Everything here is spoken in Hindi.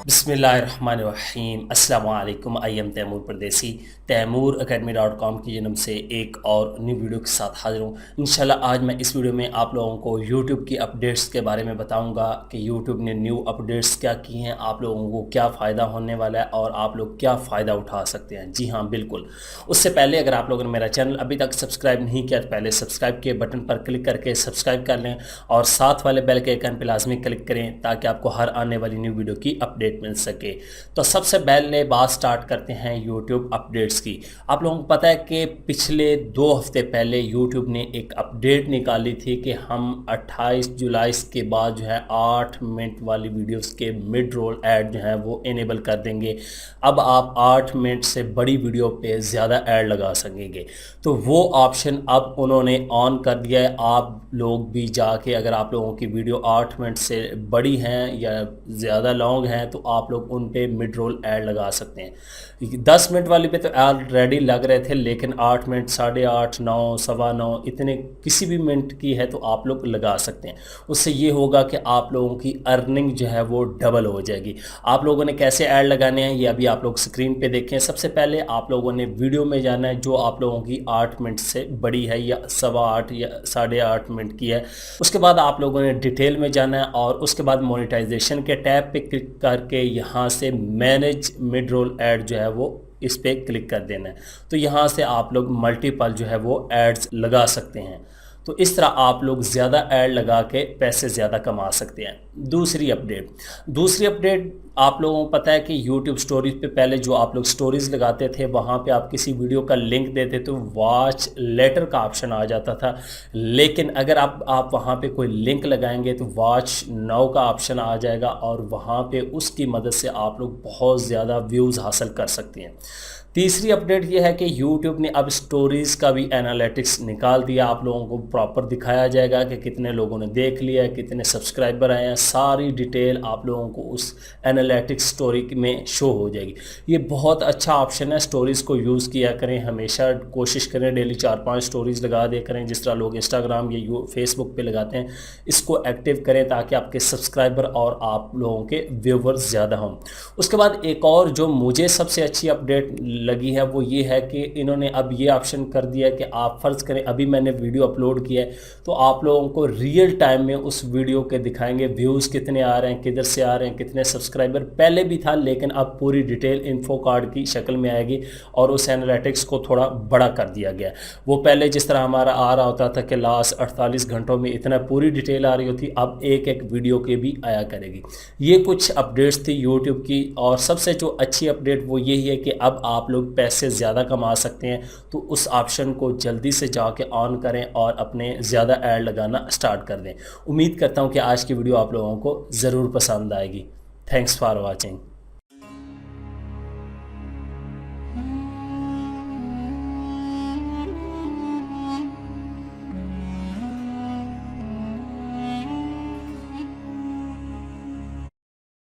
बिस्मिल्लाहिर्रहमानिर्रहीम अस्सलाम वालेकुम। आई एम तैमूर परदेसी तैमूर academy.com की जन्म से एक और न्यू वीडियो के साथ हाजिर हूँ। इंशाल्लाह आज मैं इस वीडियो में आप लोगों को YouTube की अपडेट्स के बारे में बताऊंगा कि YouTube ने न्यू अपडेट्स क्या की हैं, आप लोगों को क्या फ़ायदा होने वाला है और आप लोग क्या फ़ायदा उठा सकते हैं। जी हाँ बिल्कुल। उससे पहले अगर आप लोगों ने मेरा चैनल अभी तक सब्सक्राइब नहीं किया तो पहले सब्सक्राइब के बटन पर क्लिक करके सब्सक्राइब कर लें और साथ वाले बेल के आइकन पर लाजमी क्लिक करें ताकि आपको हर आने वाली न्यू वीडियो की अपडेट मिल सके। तो सबसे पहले बात स्टार्ट करते हैं YouTube अपडेट्स की। आप लोगों को पता है कि पिछले 2 हफ्ते पहले YouTube ने एक अपडेट निकाली थी कि हम 28 जुलाई के बाद जो है 8 मिनट वाली वीडियोस के मिड रोल ऐड जो है वो इनेबल कर देंगे। अब आप 8 मिनट से बड़ी वीडियो पे ज़्यादा ऐड लगा सकेंगे। तो वो ऑप्शन अब उन्होंने ऑन कर दिया है। आप लोग भी जाके अगर आप लोगों की वीडियो 8 मिनट से बड़ी हैं या ज़्यादा लॉन्ग हैं तो आप लोग उन पे मिड रोल ऐड लगा सकते हैं। 10 मिनट वाली पे तो ऑलरेडी लग रहे थे, लेकिन 8 मिनट, 8:30, 9, 9:15 इतने किसी भी मिनट की है तो आप लोग लगा सकते हैं। उससे ये होगा कि आप लोगों की अर्निंग जो है वो डबल हो जाएगी। आप लोगों ने कैसे ऐड लगाने हैं ये अभी आप लोग स्क्रीन पे देखें। सबसे पहले आप लोगों ने वीडियो में जाना है जो आप लोगों की 8 मिनट से बड़ी है या 8:15 या 8:30 मिनट की है। उसके बाद आप लोगों ने डिटेल में जाना है और उसके बाद मोनेटाइजेशन के टैब पे क्लिक करके यहाँ से मैनेज मिड रोल ऐड जो है वो इस पर क्लिक कर देना है। तो यहाँ से आप लोग मल्टीपल जो है वो एड्स लगा सकते हैं। तो इस तरह आप लोग ज़्यादा ऐड लगा के पैसे ज़्यादा कमा सकते हैं। दूसरी अपडेट आप लोगों को पता है कि YouTube स्टोरीज पे पहले जो आप लोग स्टोरीज़ लगाते थे वहाँ पे आप किसी वीडियो का लिंक देते तो वॉच लेटर का ऑप्शन आ जाता था, लेकिन अगर आप वहाँ पे कोई लिंक लगाएंगे तो वॉच नाउ का ऑप्शन आ जाएगा और वहाँ पे उसकी मदद से आप लोग बहुत ज़्यादा व्यूज़ हासिल कर सकते हैं। तीसरी अपडेट ये है कि YouTube ने अब स्टोरीज़ का भी एनालिटिक्स निकाल दिया। आप लोगों को प्रॉपर दिखाया जाएगा कि कितने लोगों ने देख लिया है, कितने सब्सक्राइबर आए हैं, सारी डिटेल आप लोगों को उस एनालिटिक्स स्टोरी में शो हो जाएगी। ये बहुत अच्छा ऑप्शन है, स्टोरीज़ को यूज़ किया करें, हमेशा कोशिश करें डेली 4-5 स्टोरीज़ लगा दे करें जिस तरह लोग इंस्टाग्राम या फेसबुक पे लगाते हैं। इसको एक्टिव करें ताकि आपके सब्सक्राइबर और आप लोगों के व्यूवर्स ज़्यादा हों। उसके बाद एक और जो मुझे सबसे अच्छी अपडेट लगी है वो ये है कि इन्होंने अब ये ऑप्शन कर दिया है कि आप फ़र्ज़ करें अभी मैंने वीडियो अपलोड किया है तो आप लोगों को रियल टाइम में उस वीडियो के दिखाएंगे व्यूज़ कितने आ रहे हैं, किधर से आ रहे हैं, कितने सब्सक्राइबर। पहले भी था लेकिन अब पूरी डिटेल इन्फो कार्ड की शक्ल में आएगी और उस एनालिटिक्स को थोड़ा बड़ा कर दिया गया। वो पहले जिस तरह हमारा आ रहा होता था कि लास्ट 48 घंटों में इतना पूरी डिटेल आ रही होती, अब एक एक वीडियो के भी आया करेगी। ये कुछ अपडेट्स थी यूट्यूब की और सबसे जो अच्छी अपडेट वो यही है कि अब आप लोग पैसे ज़्यादा कमा सकते हैं। तो उस ऑप्शन को जल्दी से जाके ऑन करें और अपने ज़्यादा ऐड लगाना स्टार्ट कर दें। उम्मीद करता हूँ कि आज की वीडियो आप लोगों को ज़रूर पसंद आएगी। Thanks for watching.